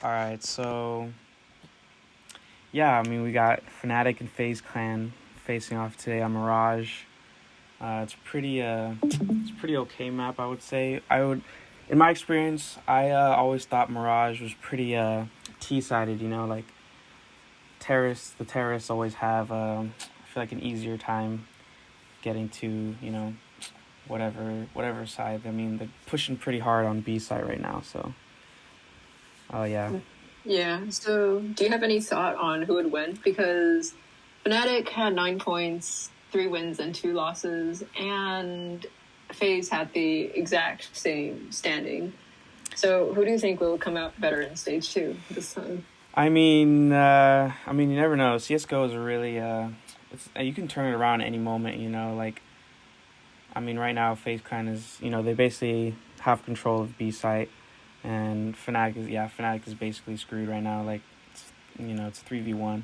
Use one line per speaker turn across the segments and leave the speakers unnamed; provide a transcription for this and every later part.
All right, so yeah, I mean we got Fnatic and FaZe Clan facing off today on Mirage. It's pretty okay map, I would say. In my experience, I always thought Mirage was pretty T-sided. Like the terrorists always have I feel like an easier time getting to whatever side. I mean, they're pushing pretty hard on B side right now, so. Oh yeah.
Yeah. So, do you have any thought on who would win? Because Fnatic had 9 points, 3 wins, and 2 losses, and FaZe had the exact same standing. So, who do you think will come out better in stage 2 this time?
I mean, you never know. CS:GO is really you can turn it around at any moment. Like, I mean, right now FaZe Clan is they basically have control of B site, and Fnatic is basically screwed right now. Like, it's 3v1.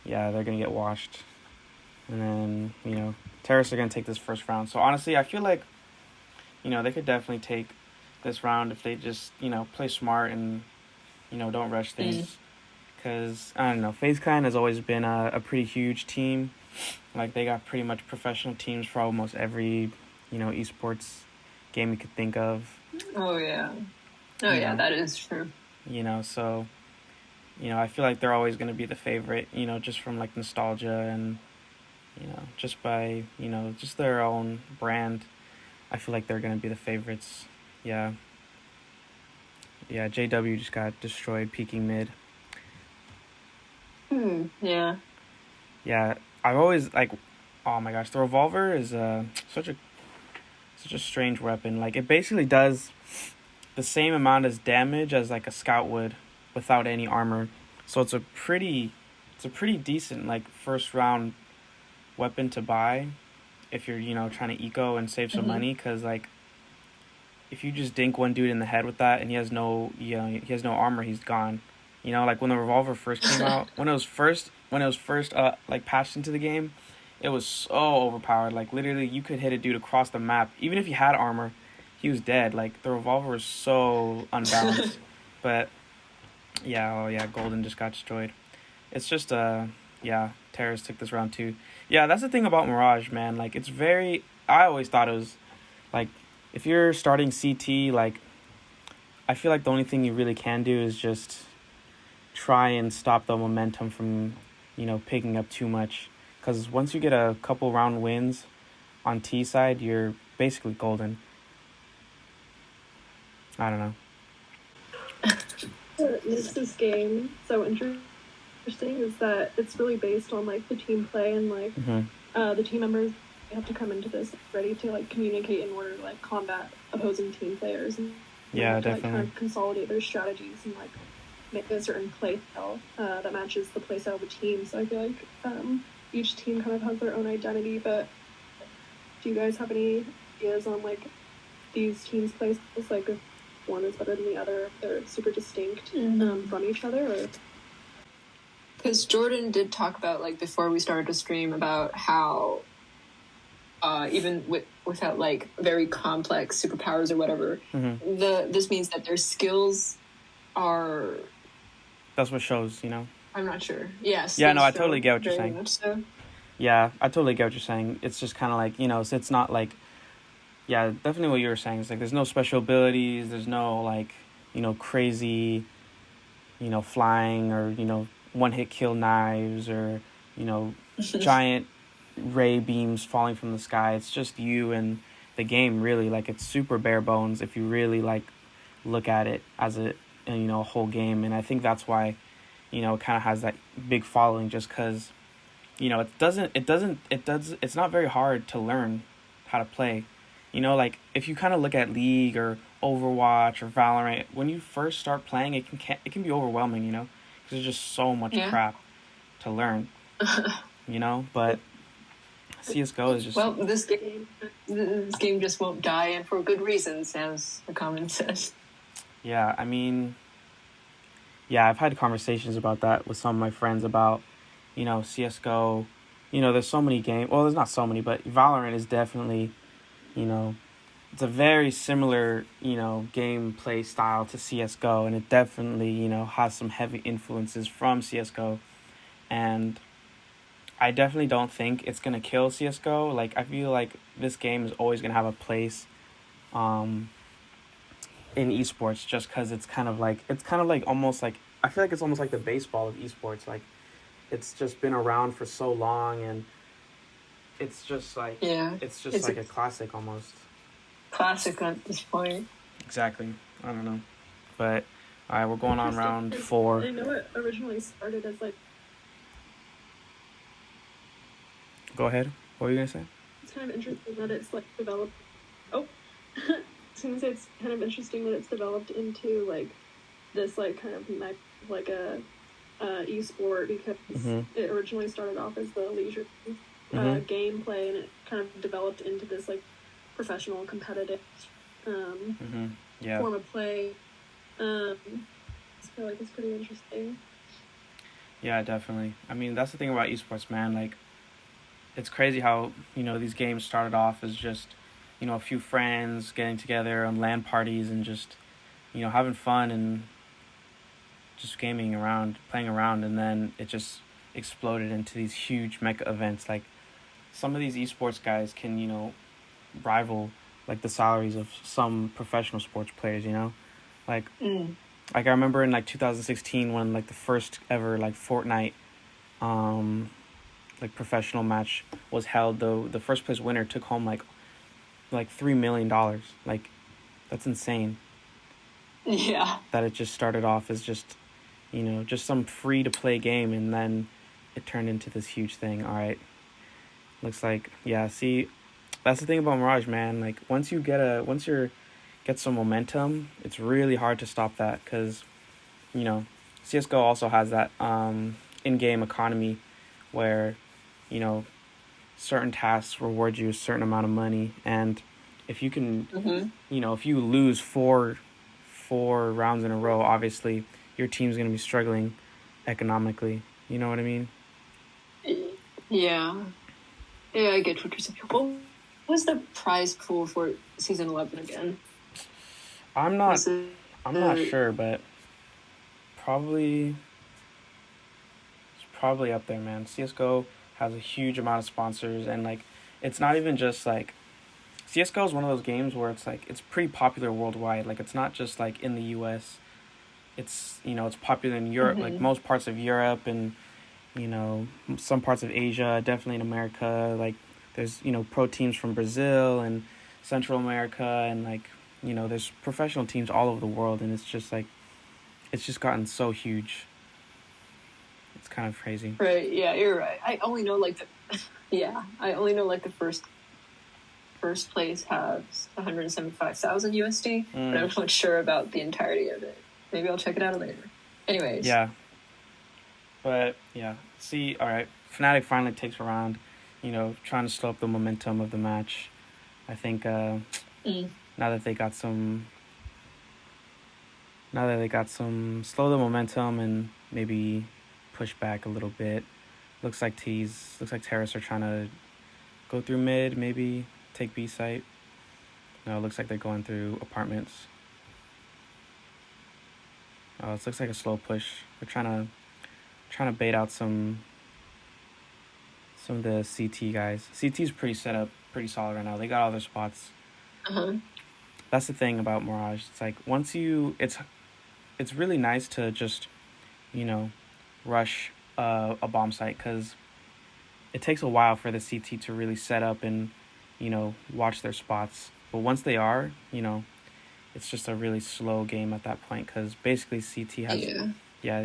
Yeah, they're gonna get washed, and then terrorists are gonna take this first round. So honestly, I feel like they could definitely take this round if they just play smart and don't rush things. Because I don't know, FaZe Clan has always been a pretty huge team. Like, they got pretty much professional teams for almost every esports game you could think of.
Oh yeah. Yeah, that is true.
So I feel like they're always going to be the favorite. Just from like nostalgia and just by just their own brand. I feel like they're going to be the favorites. Yeah, JW just got destroyed peaking mid.
Yeah.
Yeah, I've always oh my gosh, the revolver is such a strange weapon. Like, it basically does the same amount as damage as like a scout would without any armor. So it's a pretty decent like first round weapon to buy if you're trying to eco and save some money, because like if you just dink one dude in the head with that and he has no armor, he's gone. Like when the revolver first came out, when it was first like patched into the game, it was so overpowered. Like, literally you could hit a dude across the map. Even if he had armor, he was dead. Like, the revolver was so unbalanced. But yeah, Golden just got destroyed. It's just terrorists took this round too. Yeah, that's the thing about Mirage, man. Like, I always thought it was like, if you're starting CT, like, I feel like the only thing you really can do is just try and stop the momentum from picking up too much, because once you get a couple round wins on T side, you're basically golden. I don't know.
What makes this game so interesting is that it's really based on like the team play, and like the team members have to come into this ready to like communicate in order to like combat opposing team players, and
definitely
like, kind of consolidate their strategies and like make a certain play style that matches the play style of a team. So I feel like each team kind of has their own identity. But do you guys have any ideas on like these teams' play styles? Like, if one is better than the other, if they're super distinct from each other? Or
because Jordan did talk about, like, before we started to stream, about how even without like very complex superpowers or whatever, this means that their skills are.
That's what shows,
I'm not sure. Yes.
Yeah, no, I totally get what you're saying.
Much so.
Yeah, I totally get what you're saying. It's just kind of like, so it's not like, yeah, definitely what you were saying. It's like there's no special abilities, there's no like, crazy, flying or, one-hit kill knives or, giant ray beams falling from the sky. It's just you and the game, really. Like, it's super bare bones if you really like look at it as a whole game. And I think that's why it kind of has that big following, just because it's not very hard to learn how to play. Like, if you kind of look at League or Overwatch or Valorant, when you first start playing, it can be overwhelming, because there's just so much crap to learn. But CS:GO is just...
Well, this game just won't die, and for good reasons, as the comment says.
Yeah, I mean, I've had conversations about that with some of my friends about, CS:GO. There's so many games. Well, there's not so many, but Valorant is definitely, it's a very similar, gameplay style to CS:GO, and it definitely, has some heavy influences from CS:GO, and I definitely don't think it's gonna kill CS:GO. Like, I feel like this game is always gonna have a place, um, in esports, just because it's kind of like almost like, I feel like it's almost like the baseball of esports. Like, it's just been around for so long, and it's just like
Yeah,
it's just
it's
like
a
a classic almost.
classic at this point.
Exactly. I don't know, but all right, we're going on
Interesting.
round
'Cause
four.
I know it originally started as like
Go ahead. What were you gonna say?
it's kind of interesting that it's like developed. Oh, since it's kind of interesting that it's developed into like this like kind of like a e-sport because
Mhm.
it originally started off as the leisure
Mhm.
gameplay and it kind of developed into this like professional competitive
Mhm. Yeah.
form of play. I feel like it's pretty interesting.
Yeah, definitely. I mean, that's the thing about esports, man. Like, it's crazy how these games started off as just a few friends getting together on LAN parties and just having fun and just gaming around, playing around, and then it just exploded into these huge mega events. Like, some of these esports guys can rival like the salaries of some professional sports players. Like
Mm.
like I remember in like 2016 when like the first ever like Fortnite like professional match was held. Though the first place winner took home like $3 million. Like, that's insane.
Yeah.
That it just started off as just some free to play game, and then it turned into this huge thing. All right, looks like, yeah. See, that's the thing about Mirage, man. Like, once you get some momentum, it's really hard to stop that, because you know CS:GO also has that in-game economy where you know certain tasks reward you a certain amount of money, and if you can,
Mm-hmm.
if you lose four rounds in a row, obviously your team's gonna be struggling economically. You know what I mean?
Yeah. Yeah, I get what you're saying. What was the prize pool for season 11 again?
I'm not
Was it
I'm not sure, but probably it's probably up there, man. CS:GO has a huge amount of sponsors, and like, it's not even just like CS:GO is one of those games where it's like it's pretty popular worldwide. Like, it's not just like in the U.S. It's popular in Europe, like
mm-hmm.
most parts of Europe, and some parts of Asia, definitely in America. Like, there's pro teams from Brazil and Central America, and like there's professional teams all over the world, and it's just gotten so huge. It's kind of crazy.
Right, yeah, you're right. I only know like the first place has 175,000 USD, but I'm not sure about the entirety of it. Maybe I'll check it out later. Anyways.
Yeah. But yeah, see, all right, Fnatic finally takes a round, trying to slow up the momentum of the match. I think now that they got some, slow the momentum and maybe push back a little bit. Looks like Terrace are trying to go through mid, maybe take B site. No, it looks like they're going through apartments. Oh, it looks like a slow push. They're trying to bait out some of the CT guys. CT's pretty set up, pretty solid right now. They got all their spots.
Uh-huh.
That's the thing about Mirage. It's like it's really nice to just rush a bomb site, because it takes a while for the CT to really set up and watch their spots. But once they are, it's just a really slow game at that point, because basically CT has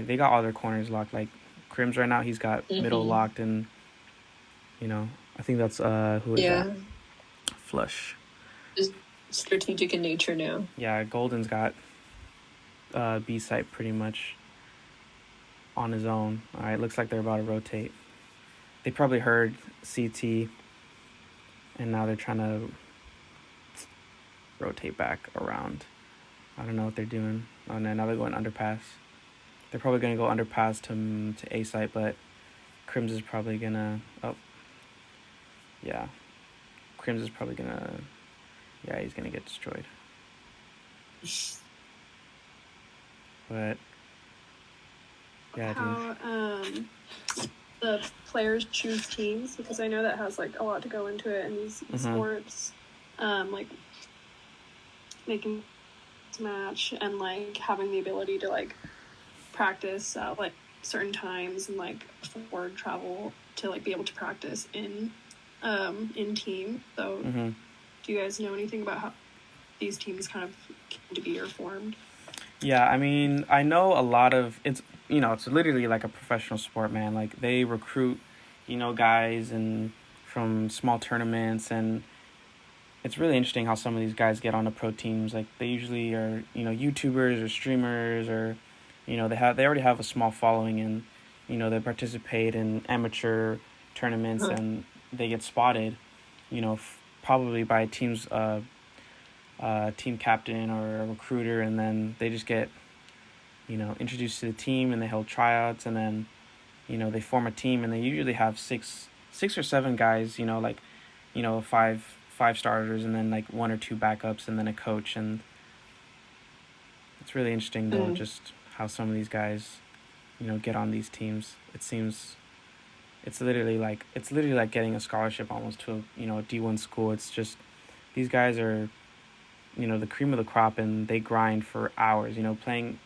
they got all their corners locked. Like, Crims right now, he's got middle locked, and I think that's who is that? Flush.
Just strategic in nature now.
Yeah, Golden's got B site pretty much on his own. All right, looks like they're about to rotate. They probably heard CT, and now they're trying to rotate back around. I don't know what they're doing. Oh no, now they're going underpass. They're probably gonna go underpass to A site, but Crims is probably gonna. Oh, yeah, Crims is probably gonna Yeah, he's gonna get destroyed. But yeah, dude.
How the players choose teams, because I know that has like a lot to go into it in these sports, like making a match and like having the ability to like practice at like certain times and like afford travel to like be able to practice in team. So do you guys know anything about how these teams kind of came to be or formed?
Yeah, I mean, I know a lot of it's it's literally like a professional sport, man. Like they recruit, guys and from small tournaments, and it's really interesting how some of these guys get on the pro teams. Like they usually are, YouTubers or streamers, or they already have a small following, and they participate in amateur tournaments and they get spotted, probably by teams team captain or a recruiter, and then they just get introduced to the team and they hold tryouts, and then they form a team, and they usually have six or seven guys, like five starters, and then like one or two backups, and then a coach. And it's really interesting though, just how some of these guys get on these teams. It seems it's literally like getting a scholarship almost to a D1 school. It's just these guys are the cream of the crop, and they grind for hours, playing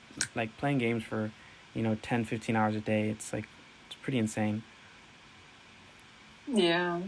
games for 10-15 hours a day. It's pretty insane.
Yeah,